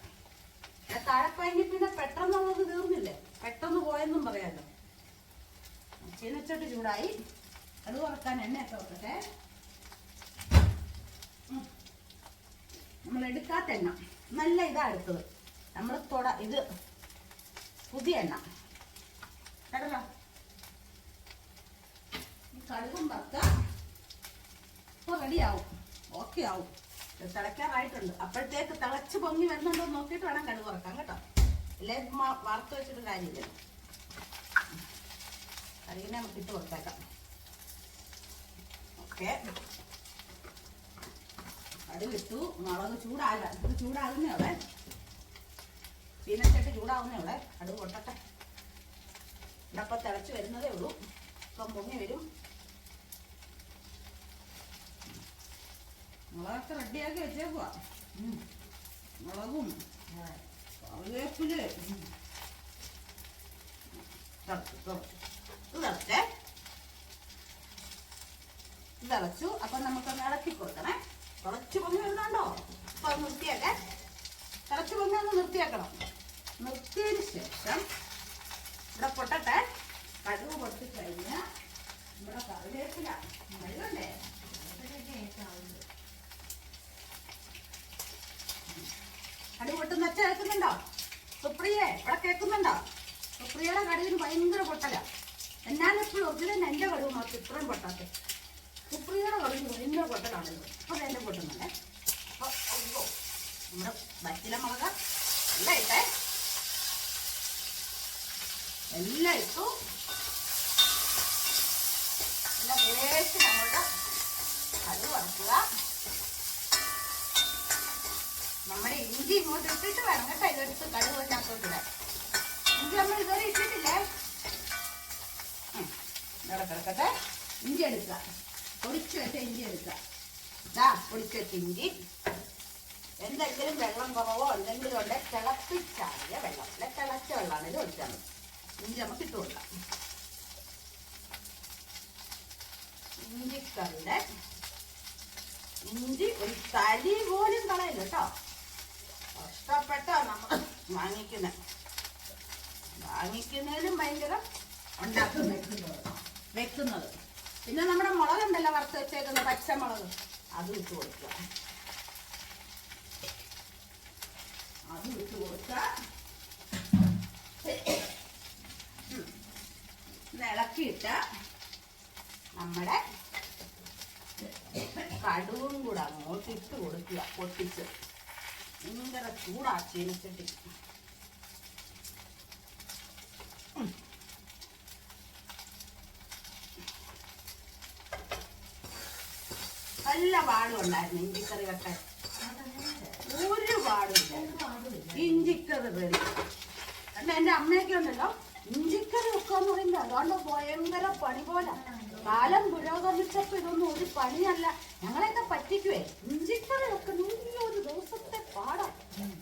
താഴെപ്പോയെങ്കിൽ പിന്നെ പെട്ടെന്നുള്ളത് തീർന്നില്ലേ, പെട്ടെന്ന് പോയെന്നും പറയാമല്ലോ. ചീനച്ചട്ടി ചൂടായി, അത് വറക്കാൻ എണ്ണയൊക്കെ വെക്കട്ടെ. നമ്മൾ എടുക്കാത്ത എണ്ണ നല്ല ഇതാ എടുത്തത്. നമ്മൾ ഇത് പുതിയ എണ്ണ കേട്ടല്ലോ. കടുകും വറുക്ക ഇപ്പോൾ റെഡിയാവും, ഓക്കെ ആവും. തിളയ്ക്കാറായിട്ടുണ്ട്. അപ്പോഴത്തേക്ക് തിളച്ച് പൊങ്ങി വരുന്നുണ്ടോ നോക്കിയിട്ട് വേണം കടുക് വറക്കാൻ കേട്ടോ. എല്ലാവരും വറുത്ത് വെച്ചിട്ട് കാര്യമില്ല. കടുകിനെ നമുക്ക് ഇട്ട് കൊടുത്തേക്കാം. ഓക്കെ, കടുകിട്ടു. മുളക് ചൂടാകുന്നേ അവിടെ, ചീനച്ചട്ടി ചൂടാവുന്നേ അവിടെ. കടുക് പൊട്ടട്ടെ. ഇവിടെ തിളച്ച് വരുന്നതേ ഉള്ളൂ. ഇപ്പം പൊങ്ങി വരും. മുളകൊക്കെ റെഡിയാക്കി വെച്ചേക്കുവാ. മുളകും കറിവേപ്പില തിളച്ചു. അപ്പൊ നമുക്കൊന്ന് ഇളക്കി കൊടുക്കണേ. തിളച്ച് പൊങ്ങി വരുന്നുണ്ടോ? അപ്പൊ അത് നിർത്തിയാക്കേ. തിളച്ച് പൊങ്ങി ഒന്ന് നിർത്തിയാക്കണം. നിർത്തിയതിന് ശേഷം ഇവിടെ പൊട്ടട്ടെ. കടുക് പൊട്ടി കഴിഞ്ഞാൽ ഇവിടെ കറിവേപ്പില വെള്ളണ്ടേ, കടുക് പൊട്ടുന്ന വെച്ച കേൾക്കുന്നുണ്ടോ? സുപ്രിയെ ഇവിടെ കേൾക്കുന്നുണ്ടോ? സുപ്രിയയുടെ കടുകിന് ഭയങ്കര പൊട്ടല. ഞാനെപ്പോഴും ഒറിജിനൽ എൻ്റെ കടുക് മാത്രം ഇത്രയും പൊട്ടാത്ത. സുപ്രിയയുടെ കടുകിന് ഭയങ്കര പൊട്ടലാണല്ലോ. അപ്പോൾ എൻ്റെ പൊട്ടുന്നുണ്ടേ. അപ്പോൾ നമ്മുടെ വറ്റില മുളക് എല്ലാം ഇട്ടേ, എല്ലാം ഇട്ടു. എല്ലാം വേസ്റ്റ് അങ്ങോട്ട് കടുക് വറുക്കുക. നമ്മുടെ ഇഞ്ചി ഇങ്ങോട്ട് ഇട്ടിട്ട് വേണം കേട്ടോ ഇതെടുത്ത് കടുക് വെച്ചാത്തോട്ടിടാൻ. ഇഞ്ചി നമ്മൾ ഇതുവരെ ഇട്ടിട്ടില്ലേ. ഇവിടെ കിടക്കട്ടെ. ഇഞ്ചി എടുക്കുക, പൊടിച്ചു വെച്ച ഇഞ്ചി എടുക്കുക. ഇതാ പൊടിച്ചു വെച്ച ഇഞ്ചി. എന്തെങ്കിലും വെള്ളം കുറവോ എന്തെങ്കിലും ഉണ്ടെങ്കിൽ തിളപ്പിച്ചാറിയ വെള്ളം, അല്ലെ തിളച്ച വെള്ളമാണെങ്കിലും ഒഴിച്ചാൽ മതി. ഇഞ്ചി നമുക്ക് ഇട്ട് കൊടുക്കാം. ഇഞ്ചിക്കറിയുടെ ഇഞ്ചി ഒരു തരി പോലും കളയില്ല കേട്ടോ. കഷ്ടപ്പെട്ടോ നമ്മൾ വാങ്ങിക്കുന്നതിലും ഭയങ്കര വെക്കുന്നത്. പിന്നെ നമ്മുടെ മുളകുണ്ടല്ലോ വറുത്ത് വെച്ചേക്കുന്ന പച്ചമുളക്, അത് ഇട്ട് കൊടുക്കുക. അത് ഇട്ട് കൊടുക്കുക. ഇളക്കിയിട്ട് നമ്മുടെ കടുവും കൂടെ അങ്ങോട്ട് ഇട്ട് കൊടുക്കുക. പൊട്ടിച്ച് ഭയങ്കര ചൂടാച്ചീനച്ചട്ടി. നല്ല പാടും ഉണ്ടായിരുന്നു ഇഞ്ചിക്കറി വെക്കാൻ. ഒരു പാടുമില്ല ഇഞ്ചിക്കറി റെഡി. കാരണം എൻ്റെ അമ്മയൊക്കെ ഉണ്ടല്ലോ ഇഞ്ചിക്കറി വെക്കാന്ന് പറയുമ്പോൾ അതുകൊണ്ട് ഭയങ്കര പണി പോലെ. കാലം പുരോഗമിച്ചപ്പോ ഇതൊന്നും ഒരു പണിയല്ല. ഞങ്ങളെയൊക്കെ പറ്റിക്കുവേ. ഇഞ്ചിക്കറി വെക്കുന്ന ഒരു ദിവസത്തെ പാടാം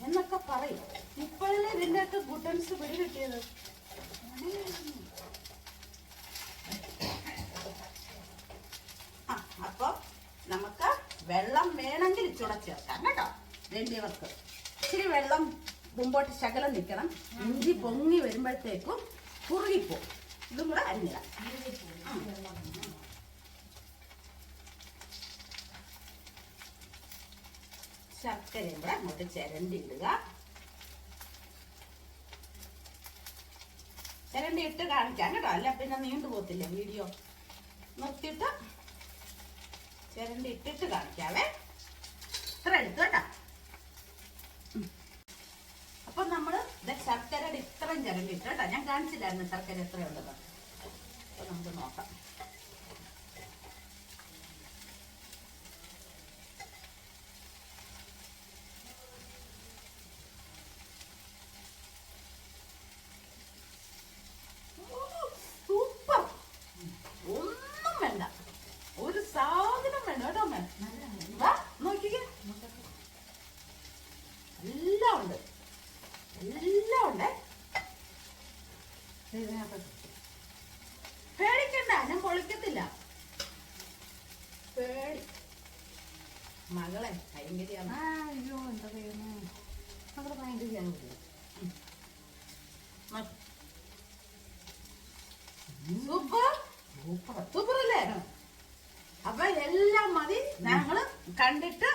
എന്നൊക്കെ പറയും. ഇപ്പോഴല്ലേ ഇതിൻ്റെയൊക്കെ ഗുഡൻസ് പിടി കിട്ടിയത്. അപ്പൊ നമുക്ക് വെള്ളം വേണമെങ്കിൽ ഇച്ചിരി ചേർക്കാം കേട്ടോ. വേണ്ടിയവർക്ക് ഇച്ചിരി വെള്ളം മുമ്പോട്ട് ശകലം നിൽക്കണം. ഇഞ്ചി പൊങ്ങി വരുമ്പോഴത്തേക്കും കുറുകിപ്പോ. ഇതും കൂടെ അരിഞ്ഞിടാം. ശർക്കരയും കൂടെ അങ്ങോട്ട് ചിരണ്ടി ഇടുക. ചിരണ്ടി ഇട്ട് കാണിക്കാം കേട്ടോ, അല്ല പിന്നെ നീണ്ടു പോകത്തില്ലേ വീഡിയോ. നിർത്തിയിട്ട് ചിരണ്ടി ഇട്ടിട്ട് കാണിക്കാവേ. ഇത്ര എടുത്തു കേട്ടോ. അപ്പൊ നമ്മള് ശർക്കരയുടെ ഇത്രയും ചിരണ്ടി ഇട്ട് കേട്ടോ. ഞാൻ കാണിച്ചില്ലായിരുന്നു ശർക്കര എത്രയുണ്ടെന്ന്. അപ്പൊ നമുക്ക് നോക്കാം. സൂപ്പർ. ഒന്നും വേണ്ട, ഒരു സാധനം വേണ്ട കേട്ടോ. നോക്കിക്കേ, എല്ലാം ഉണ്ട്, എല്ലാം ഉണ്ട്. പേടിക്കണ്ട, ഞാൻ പൊളിക്കത്തില്ല. പേടി മകളെ ഭയങ്കരയാണ്. അയ്യോ എന്താ ചെയ്യുന്നു, മകള് ഭയങ്കരയാണ്. സൂപ്പർ സൂപ്പർ അല്ലേ? അപ്പൊ എല്ലാം മതി. ഞങ്ങള് കണ്ടിട്ട്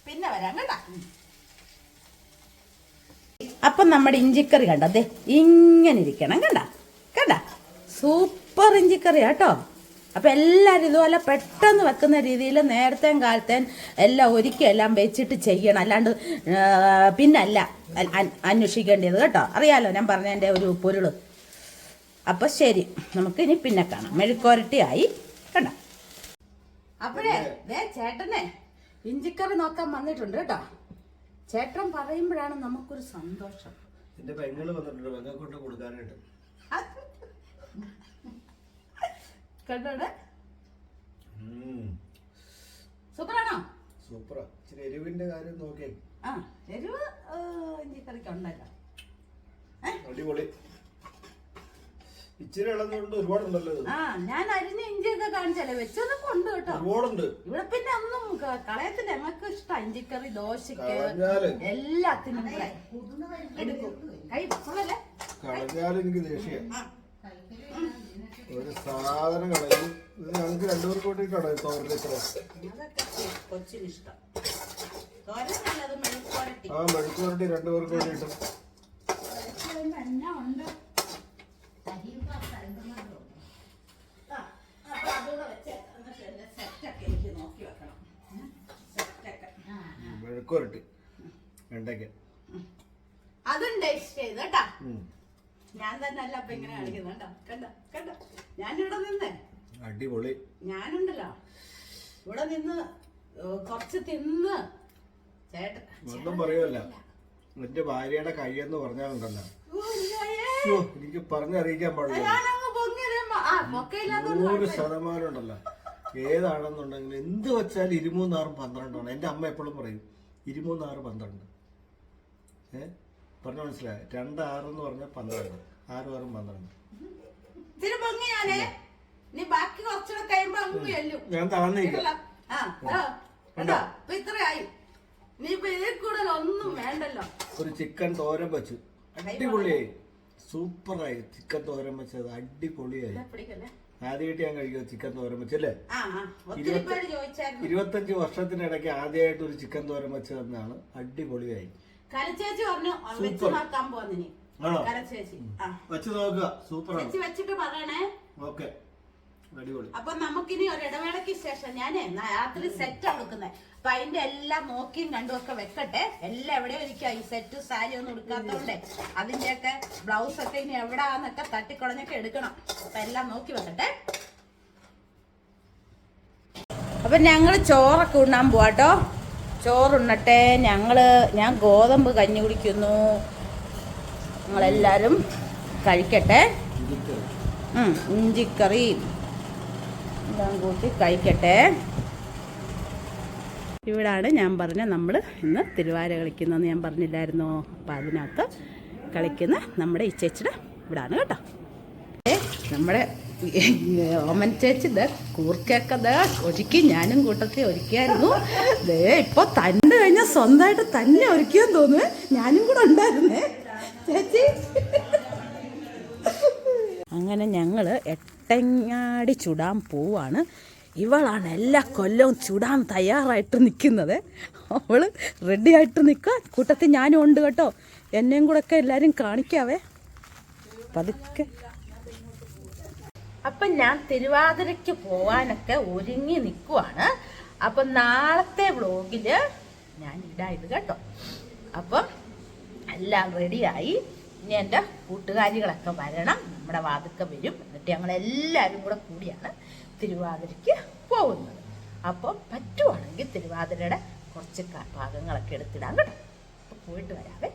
പിന്നെ വരാം കേട്ടാ. അപ്പൊ നമ്മുടെ ഇഞ്ചിക്കറി കണ്ട, അതെ ഇങ്ങനെ ഇരിക്കണം. കണ്ട കണ്ട സൂപ്പർ ഇഞ്ചിക്കറി കേട്ടോ. അപ്പൊ എല്ലാരും ഇതുപോലെ പെട്ടെന്ന് വെക്കുന്ന രീതിയിൽ നേരത്തെയും കാലത്തേയും എല്ലാം എല്ലാം വെച്ചിട്ട് ചെയ്യണം. അല്ലാണ്ട് പിന്നല്ല അന്വേഷിക്കേണ്ടത് കേട്ടോ. അറിയാലോ ഞാൻ പറഞ്ഞതിന്റെ ഒരു പൊരുള്. അപ്പൊ ശരി, നമുക്ക് ഇനി പിന്നെ കാണാം. മെഴുക്കുരട്ടി ആയി കണ്ട. അപ്പോഴേ ചേട്ടനെ ഇഞ്ചിക്കറി നോക്കാൻ വന്നിട്ടുണ്ട് കേട്ടോ. ചേട്ടൻ പറയുമ്പോഴാണ് നമുക്കൊരു സന്തോഷം. എന്റെ പെങ്ങള് വന്നിട്ടുണ്ട്, പെങ്ങളെ കൊണ്ട് കൊടുക്കാനായിട്ട്. കേട്ടോടെ സൂപ്പറാണോ? സൂപ്പറാ. ഇച്ചിരി എരിവിന്റെ കാര്യം നോക്കിയേ. ആ എരിവ് ഇഞ്ചിക്കറിക്ക് ഉണ്ടല്ലോ. അടിപൊളി. ഇച്ചിരി ഇളന്നുകൊണ്ട് ഒരുപാടുണ്ടല്ലോ. ആ ഞാൻ അരിഞ്ഞ ഇഞ്ചിയൊക്കെ കാണിച്ചല്ലേ, വെച്ചതൊക്കെ ഉണ്ട് കേട്ടോ. ഒരുപാടുണ്ട്. ഇവിടെ പിന്നെ ഒന്നും കളയത്തില്ല. ഞങ്ങൾക്ക് ഇഷ്ടം ഇഞ്ചിക്കറി, ദോശക്ക് എല്ലാത്തിനും കൂടെ എടുക്കും. കൈ കൊള്ളല്ലേ? കളഞ്ഞാലും എനിക്ക് ദേഷ്യം. ഒരു സാധനം കളയും. ഇത് ഞങ്ങൾക്ക് രണ്ടുപേർക്ക് കൂട്ടി കളയും. തോരലിത്ര കൊച്ചിന് ഇഷ്ടം. ആ മെഴുക്കുവരട്ടി രണ്ടുപേർക്ക് വേണ്ടി ഇട്ടു. എന്നാ ഉണ്ട് മെഴുക്കുവരട്ടി വെണ്ടയ്ക്ക അതും ടേസ്റ്റ് ചെയ്ത് കേട്ടാ. ഞാൻ തന്നെ അല്ല അപ്പൊ ഇങ്ങനെ കാണിക്കുന്നത്. കണ്ടോ കണ്ടോ കണ്ടോ. ഞാനിവിടെ നിന്നേ അടിപൊളി. ഞാനുണ്ടല്ലോ ഇവിടെ നിന്ന് കുറച്ച് തിന്ന് ചേട്ടൻ ഒന്നും പറയുമല്ല. എന്റെ ഭാര്യയുടെ കൈയെന്ന് പറഞ്ഞാലുണ്ടല്ലോ, എനിക്ക് പറഞ്ഞറിയിക്കാൻ പാടില്ല. 100% ഉണ്ടല്ലോ. ഏതാണെന്നുണ്ടെങ്കിൽ എന്ത് വെച്ചാൽ 23, 6, 12 ആണ്. എന്റെ അമ്മ എപ്പോഴും പറയും 23, 6, 12. പറഞ്ഞ മനസ്സിലായ? 2, 6 എന്ന് പറഞ്ഞാൽ 12, 6, 6, 12. ഞാൻ താന്നില്ല. ഒന്നും വേണ്ടല്ലോ. ഒരു ചിക്കൻ തോരൻ വെച്ചു, അടിപൊളിയായി. സൂപ്പറായി. ചിക്കൻ തോരൻ വെച്ചത് അടിപൊളിയായി. ആദ്യമായിട്ട് ഞാൻ കഴിക്കുക ചിക്കൻ തോരൻ വെച്ചല്ലേ. 25 വർഷത്തിനിടയ്ക്ക് ആദ്യമായിട്ട് ഒരു ചിക്കൻ തോരൻ വെച്ചതെന്നാണ്. അടിപൊളിയായി. കലച്ചേച്ചി പറഞ്ഞു വെച്ച് നോക്കാൻ പോന്നിനി. വെച്ച് നോക്കുക. സൂപ്പറാണ്. വെച്ചിട്ട് പറയണേ. ഓക്കെ, അടിപൊളി. അപ്പൊ നമുക്കിനി ഒരു ഇടവേളയ്ക്ക് ശേഷം ഞാനേ രാത്രി സെറ്റ് എടുക്കുന്നത്. അപ്പൊ അതിന്റെ എല്ലാം നോക്കിയും കണ്ടും ഒക്കെ വെക്കട്ടെ. എല്ലാം എവിടെയോ ഇരിക്കുക. ഈ സെറ്റ് സാരി ഒന്നും എടുക്കാത്തോണ്ടേ അതിന്റെയൊക്കെ ബ്ലൗസ് ഒക്കെ ഇനി എവിടാന്നൊക്കെ തട്ടിക്കുളഞ്ഞൊക്കെ എടുക്കണം. അപ്പൊ എല്ലാം നോക്കി വെക്കട്ടെ. അപ്പൊ ഞങ്ങള് ചോറൊക്കെ ഉണ്ണാൻ പോവാട്ടോ. ചോറുണ്ണട്ടെ. ഞാൻ ഗോതമ്പ് കഞ്ഞി കുടിക്കുന്നു. ഞങ്ങളെല്ലാരും കഴിക്കട്ടെ. ഇഞ്ചിക്കറി എല്ലാം കൂട്ടി കഴിക്കട്ടെ. ഇവിടാണ് ഞാൻ പറഞ്ഞ നമ്മൾ ഇന്ന് തിരുവാതിര കളിക്കുന്നതെന്ന് ഞാൻ പറഞ്ഞില്ലായിരുന്നോ? അപ്പം അതിനകത്ത് കളിക്കുന്ന നമ്മുടെ ഈ ചേച്ചിയുടെ ഇവിടാണ് കേട്ടോ. നമ്മുടെ ഓമൻ ചേച്ചി കൂർക്കൊക്കെ ഒരുക്കി. ഞാനും കൂട്ടത്തിൽ ഒരുക്കിയായിരുന്നു. ഇപ്പൊ തന്നെ കഴിഞ്ഞാൽ സ്വന്തമായിട്ട് തന്നെ ഒരുക്കിയെന്ന് തോന്നുന്നു. ഞാനും കൂടെ ഉണ്ടായിരുന്നേ ചേച്ചി. അങ്ങനെ ഞങ്ങൾ എട്ടങ്ങാടി ചുടാൻ പോവാണ്. ഇവളാണ് എല്ലാ കൊല്ലവും ചുടാൻ തയ്യാറായിട്ട് നിൽക്കുന്നത്. അവൾ റെഡി ആയിട്ട് നിൽക്കാൻ കൂട്ടത്തിൽ ഞാനും ഉണ്ട് കേട്ടോ. എന്നെയും കൂടെ ഒക്കെ എല്ലാവരും കാണിക്കാവേ പതുക്കെ. അപ്പം ഞാൻ തിരുവാതിരയ്ക്ക് പോവാനൊക്കെ ഒരുങ്ങി നിൽക്കുവാണ്. അപ്പം നാളത്തെ വ്ളോഗിൽ ഞാൻ ഇടായത് കേട്ടോ. അപ്പം എല്ലാം റെഡിയായി. ഇനി എൻ്റെ കൂട്ടുകാരികളൊക്കെ വരണം. നമ്മുടെ വാതിൽക്ക വരും. എന്നിട്ട് ഞങ്ങളെല്ലാവരും കൂടെ കൂടിയാണ് തിരുവാതിരയ്ക്ക് പോകുന്നത്. അപ്പം പറ്റുവാണെങ്കിൽ തിരുവാതിരയുടെ കുറച്ച് ഭാഗങ്ങളൊക്കെ എടുത്തിടാം കേട്ടോ. അപ്പം പോയിട്ട് വരാവേ.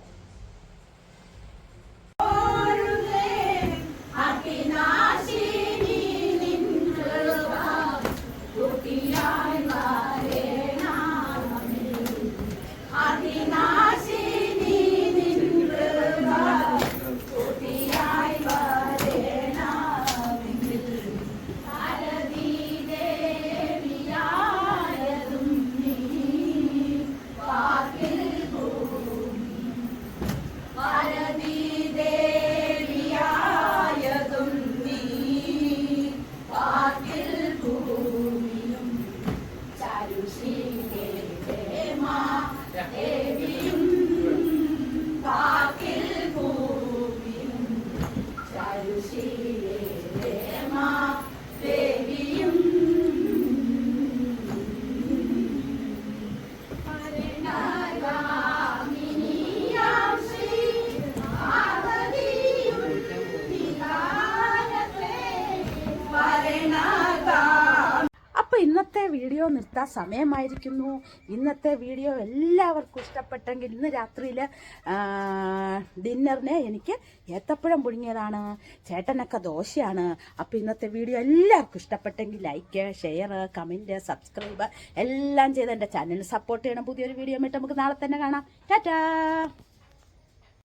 നിർത്താൻ സമയമായിരിക്കുന്നു. ഇന്നത്തെ വീഡിയോ എല്ലാവർക്കും ഇഷ്ടപ്പെട്ടെങ്കിൽ ഇന്ന് രാത്രിയിൽ ഡിന്നറിന് എനിക്ക് ഏത്തപ്പഴം പുഴുങ്ങിയതാണ്, ചേട്ടനൊക്കെ ദോശയാണ്. അപ്പോൾ ഇന്നത്തെ വീഡിയോ എല്ലാവർക്കും ഇഷ്ടപ്പെട്ടെങ്കിൽ ലൈക്ക്, ഷെയർ, കമൻറ്റ്, സബ്സ്ക്രൈബ് എല്ലാം ചെയ്ത് എൻ്റെ ചാനലിന് സപ്പോർട്ട് ചെയ്യണം. പുതിയൊരു വീഡിയോ ആയിട്ട് നമുക്ക് നാളെ തന്നെ കാണാം. ടാറ്റാ.